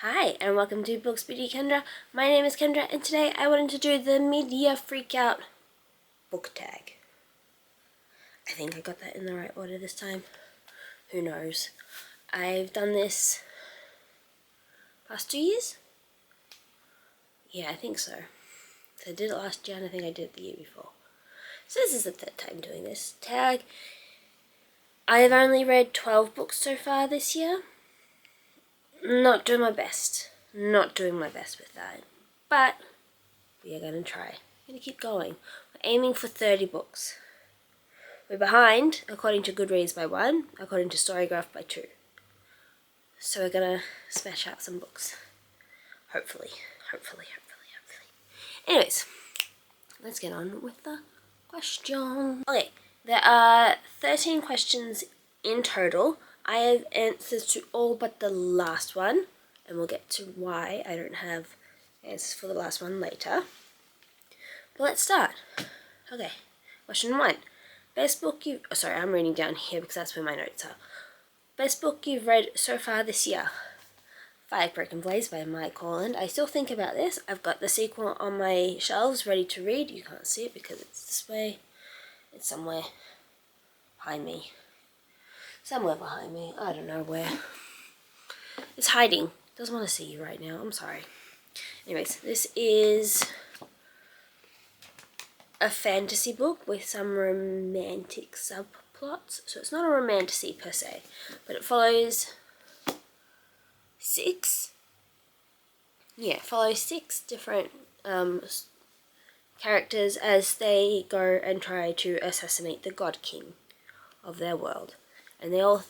Hi, and welcome to BooksBeautyKendra. My name is Kendra, and today I wanted to do the Mid Year Freakout book tag. I think I got that in the right order this time. Who knows? I've done this past 2 years? Yeah, I think so. So I did it last year, and I think I did it the year before. So this is the third time doing this tag. I have only read 12 books so far this year. Not doing my best. Not doing my best with that. But we are going to try. We're going to keep going. We're aiming for 30 books. We're behind, according to Goodreads, by 1, according to Storygraph by 2. So we're going to smash out some books. Hopefully. Anyways, let's get on with the question. Okay, there are 13 questions in total. I have answers to all but the last one, and we'll get to why I don't have answers for the last one later. But let's start. Okay, question 1. Best book you've... Oh, sorry, I'm reading down here because that's where my notes are. Best book you've read so far this year. 5 Broken Blades by Mai Corland. I still think about this. I've got the sequel on my shelves ready to read. You can't see it because it's this way. It's somewhere behind me. Somewhere behind me. I don't know where. It's hiding. Doesn't want to see you right now. I'm sorry. Anyways, this is a fantasy book with some romantic subplots. So it's not a romantasy per se, but it follows 6 different characters as they go and try to assassinate the God King of their world. And they all,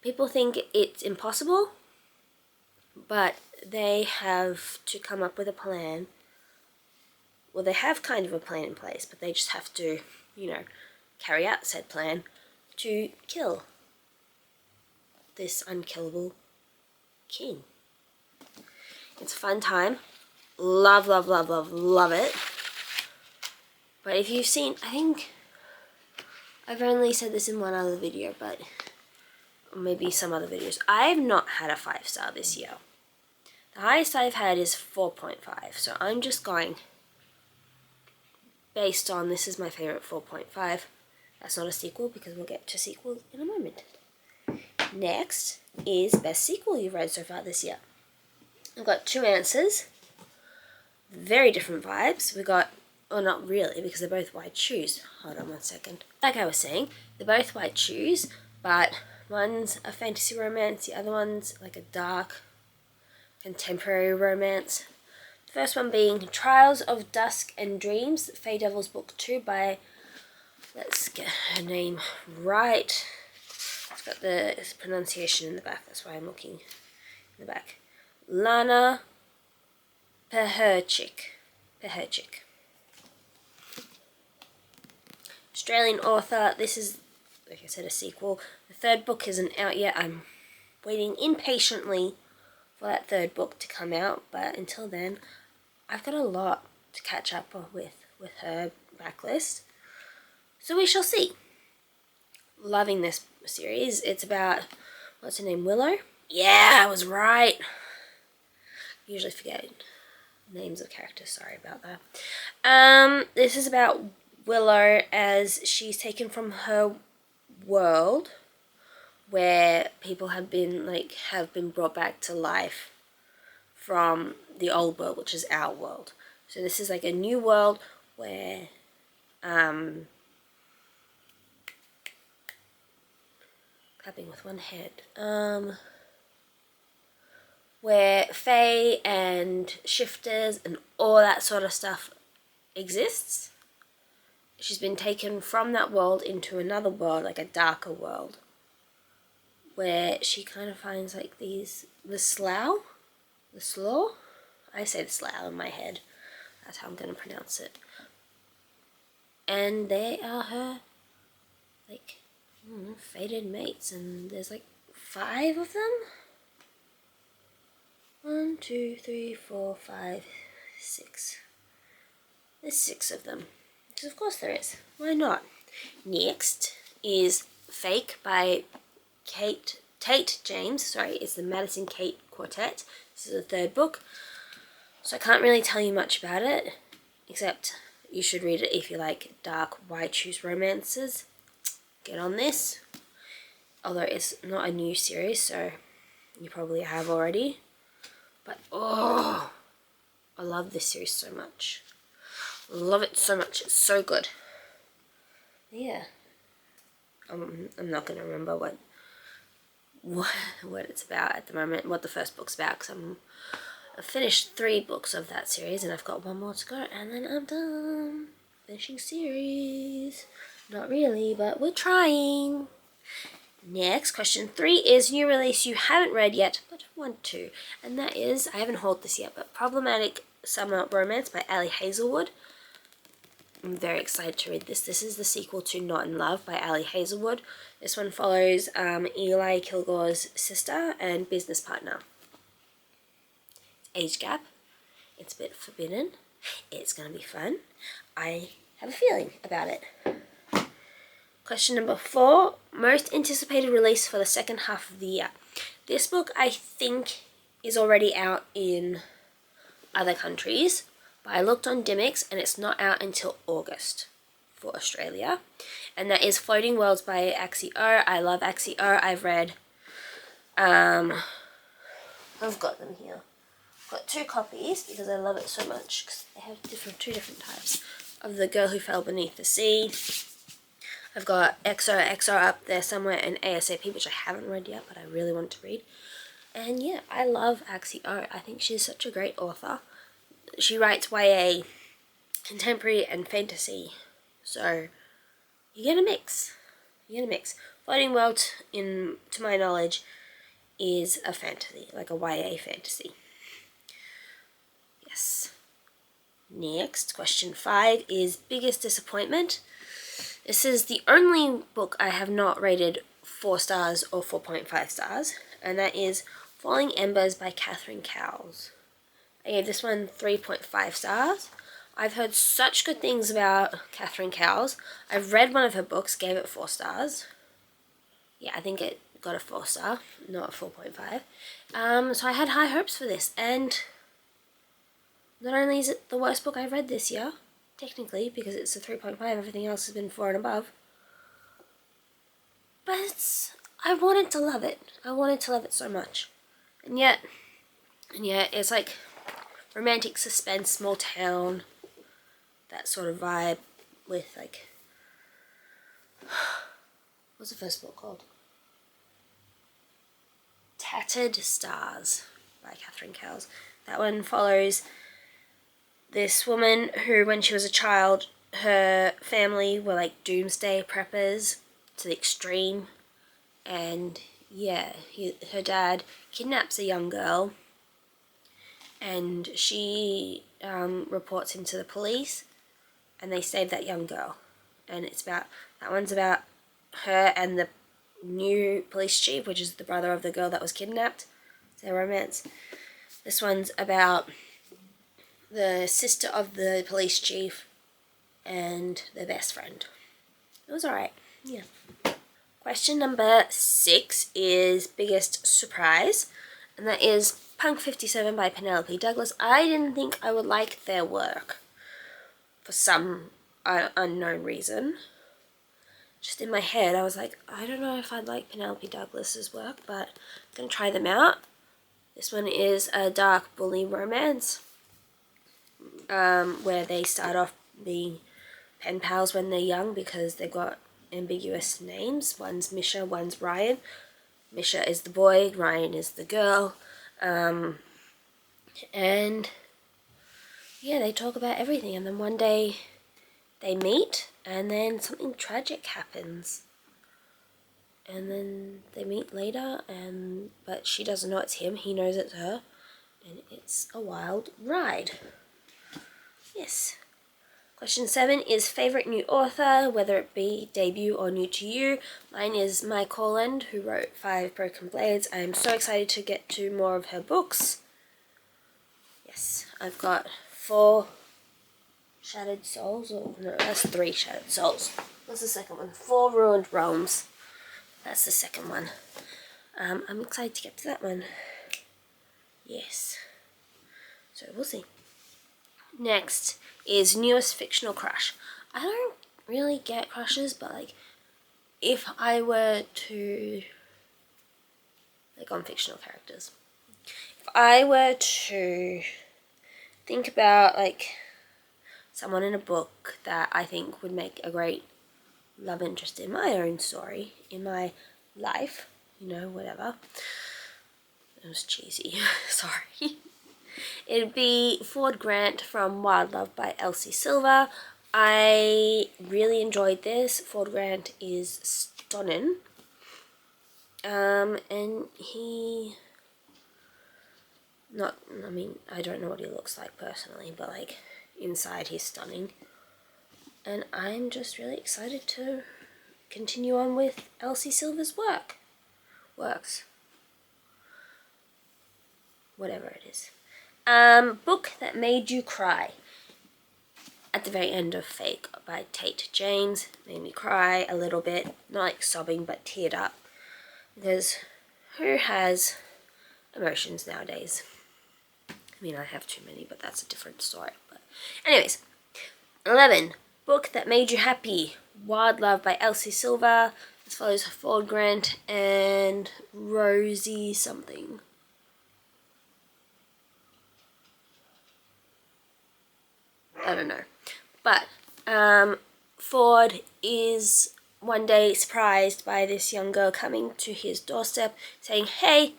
people think it's impossible, but they have to come up with a plan. Well, they have kind of a plan in place, but they just have to, carry out said plan to kill this unkillable king. It's a fun time. Love it. But if you've seen, I think I've only said this in one other video, but maybe some other videos. I have not had a 5-star this year. The highest I've had is 4.5, so I'm just going based on this is my favorite 4.5. That's not a sequel because we'll get to sequels in a moment. Next is best sequel you've read so far this year. I've got 2 answers. Very different vibes. We got, well, not really because they're both white shoes. Hold on one second. Like I was saying, they're both white shoes, but one's a fantasy romance, the other one's like a dark contemporary romance. The first one being Trials of Dusk and Dreams, Fae Devils Book 2 by, let's get her name right. It's got the pronunciation in the back, that's why I'm looking in the back. Lana Peherchik. Australian author. This is, like I said, a sequel. The third book isn't out yet. I'm waiting impatiently for that third book to come out, but until then, I've got a lot to catch up with her backlist. So we shall see. Loving this series. It's about, what's her name, Willow? Yeah, I was right. Usually forget names of characters, sorry about that. This is about Willow as she's taken from her world where people have been brought back to life from the old world, which is our world. So this is like a new world where clapping with one head. Where fae and shifters and all that sort of stuff exists. She's been taken from that world into another world, like a darker world, where she kind of finds like the slough? I say the slough in my head. That's how I'm going to pronounce it. And they are her, fated mates, and there's 5 of them? 1, 2, 3, 4, 5, 6. There's 6 of them. Because of course there is. Why not? Next is Fake by Kate Tate James, sorry, is the Madison Kate Quartet. This is the third book. So I can't really tell you much about it, except you should read it if you like dark, why choose romances. Get on this. Although it's not a new series, so you probably have already. But oh, I love this series so much. Love it so much. It's so good. Yeah. I'm not going to remember what it's about at the moment, what the first book's about, because I've finished 3 books of that series and I've got 1 more to go, and then I'm done finishing series. Not really, but we're trying. Next, question 3 is new release you haven't read yet but want to, and that is, I haven't hauled this yet, but Problematic Summer Romance by Ali Hazelwood. I'm very excited to read this. This is the sequel to Not in Love by Ali Hazelwood. This one follows Eli Kilgore's sister and business partner. Age gap. It's a bit forbidden. It's going to be fun. I have a feeling about it. Question number 4. Most anticipated release for the second half of the year. This book, I think, is already out in other countries. But I looked on Dimmicks and it's not out until August for Australia. And that is Floating Worlds by Axie O. I love Axie O. I've read, I've got them here. I've got 2 copies because I love it so much, because they have 2 different types of The Girl Who Fell Beneath the Sea. I've got XO up there somewhere, and ASAP, which I haven't read yet, but I really want to read. And yeah, I love Axie O. I think she's such a great author. She writes YA, contemporary, and fantasy. So you get a mix. Floating World, to my knowledge, is a fantasy, like a YA fantasy. Yes. Next, question 5 is biggest disappointment. This is the only book I have not rated 4 stars or 4.5 stars, and that is Falling Embers by Catherine Cowles. I gave this one 3.5 stars. I've heard such good things about Catherine Cowles. I've read one of her books, gave it 4 stars. Yeah, I think it got a 4 star, not a 4.5. So I had high hopes for this, and not only is it the worst book I've read this year, technically, because it's a 3.5, everything else has been 4 and above, but I wanted to love it. I wanted to love it so much. And yet, it's like romantic suspense, small town, that sort of vibe with like, what's the first book called? Tattered Stars by Catherine Cowles. That one follows this woman who, when she was a child, her family were like doomsday preppers to the extreme, and yeah, her dad kidnaps a young girl, and she reports him to the police, and they save that young girl. And that one's about her and the new police chief, which is the brother of the girl that was kidnapped. It's their romance. This one's about the sister of the police chief and their best friend. It was alright, yeah. Question number 6 is biggest surprise, and that is Punk 57 by Penelope Douglas. I didn't think I would like their work for some unknown reason. Just in my head, I was like, I don't know if I'd like Penelope Douglas's work, but I'm going to try them out. This one is a dark bully romance, where they start off being pen pals when they're young because they've got ambiguous names. One's Misha, one's Ryan. Misha is the boy, Ryan is the girl. And yeah, they talk about everything, and then one day they meet, and then something tragic happens. And then they meet later, but she doesn't know it's him, he knows it's her, and it's a wild ride. Yes. Question 7 is favourite new author, whether it be debut or new to you. Mine is Mai Corland, who wrote 5 Broken Blades. I am so excited to get to more of her books. Yes, I've got 4 Shattered Souls, or no, that's 3 Shattered Souls. What's the second one? 4 Ruined Realms. That's the second one. I'm excited to get to that one. Yes. So we'll see. Next is newest fictional crush. I don't really get crushes, but like if I were to, like on fictional characters, if I were to think about like someone in a book that I think would make a great love interest in my own story, in my life, you know, whatever. It was cheesy, sorry. It'd be Ford Grant from Wild Love by Elsie Silver. I really enjoyed this. Ford Grant is stunning. And he, not, I mean, I don't know what he looks like personally, but like inside he's stunning. And I'm just really excited to continue on with Elsie Silver's works. Whatever it is. Book that made you cry. At the very end of Fake by Tate James. Made me cry a little bit. Not like sobbing, but teared up. Because who has emotions nowadays? I mean, I have too many, but that's a different story. But anyways, 11. Book that made you happy. Wild Love by Elsie Silver. This follows Ford Grant and Rosie something. I don't know. But Ford is one day surprised by this young girl coming to his doorstep saying, "Hey,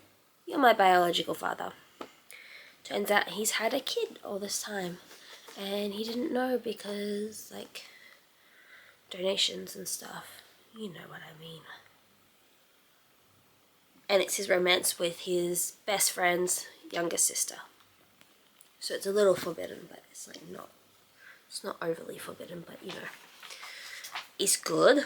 you're my biological father." Turns out he's had a kid all this time. And he didn't know because, like, donations and stuff. You know what I mean. And it's his romance with his best friend's younger sister. So it's a little forbidden, but it's like not. It's not overly forbidden, but you know, it's good.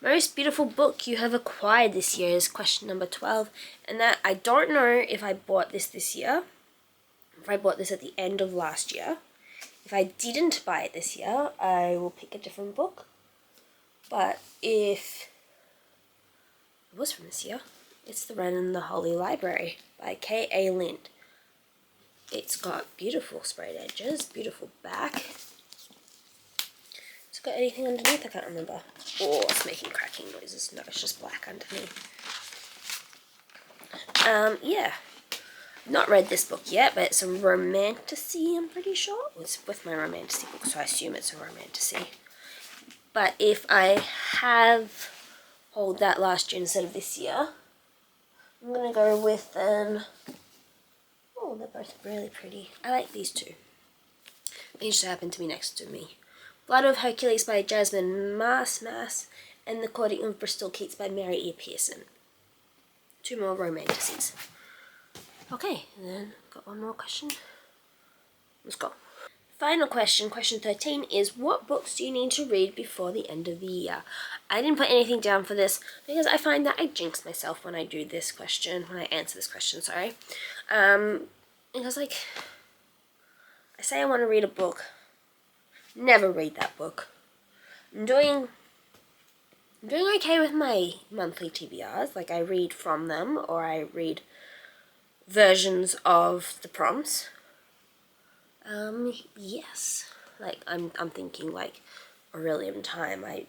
Most beautiful book you have acquired this year is question number 12. And that, I don't know if I bought this year. If I bought this at the end of last year. If I didn't buy it this year, I will pick a different book. But if it was from this year, it's The Wren and the Holy Library by K.A. Lind. It's got beautiful sprayed edges, beautiful back. It's got anything underneath, I can't remember. Oh, it's making cracking noises. No, it's just black underneath. Yeah. Not read this book yet, but it's a romantasy, I'm pretty sure. It's with my romantasy book, so I assume it's a romantasy. But if I have hauled that last year instead of this year, I'm going to go with oh, they're both really pretty. I like these two. They just happen to be next to me. Blood of Hercules by Jasmine Mass, and The Courting of Bristol Keats by Mary E. Pearson. Two more romantasies. Okay, and then got one more question. Let's go. Final question, question 13, is what books do you need to read before the end of the year? I didn't put anything down for this because I find that I jinx myself when I do this question, when I answer this question, sorry. Because like, I say I want to read a book, never read that book. I'm doing okay with my monthly TBRs, like I read from them or I read versions of the prompts. Yes, like I'm thinking like Aurelium Time, I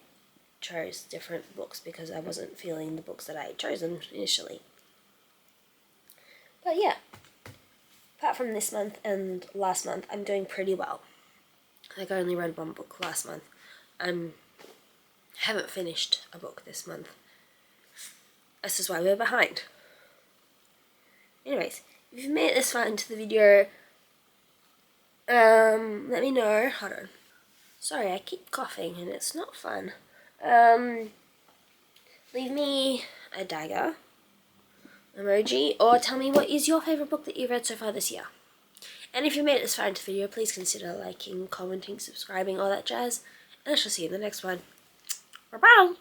chose different books because I wasn't feeling the books that I had chosen initially. But yeah, apart from this month and last month, I'm doing pretty well. Like I only read one book last month. Haven't finished a book this month. This is why we're behind. Anyways, if you've made it this far into the video, let me know. Hold on. Sorry, I keep coughing and it's not fun. Leave me a dagger emoji or tell me what is your favourite book that you've read so far this year. And if you made it this far into the video, please consider liking, commenting, subscribing, all that jazz. And I shall see you in the next one. Bye-bye!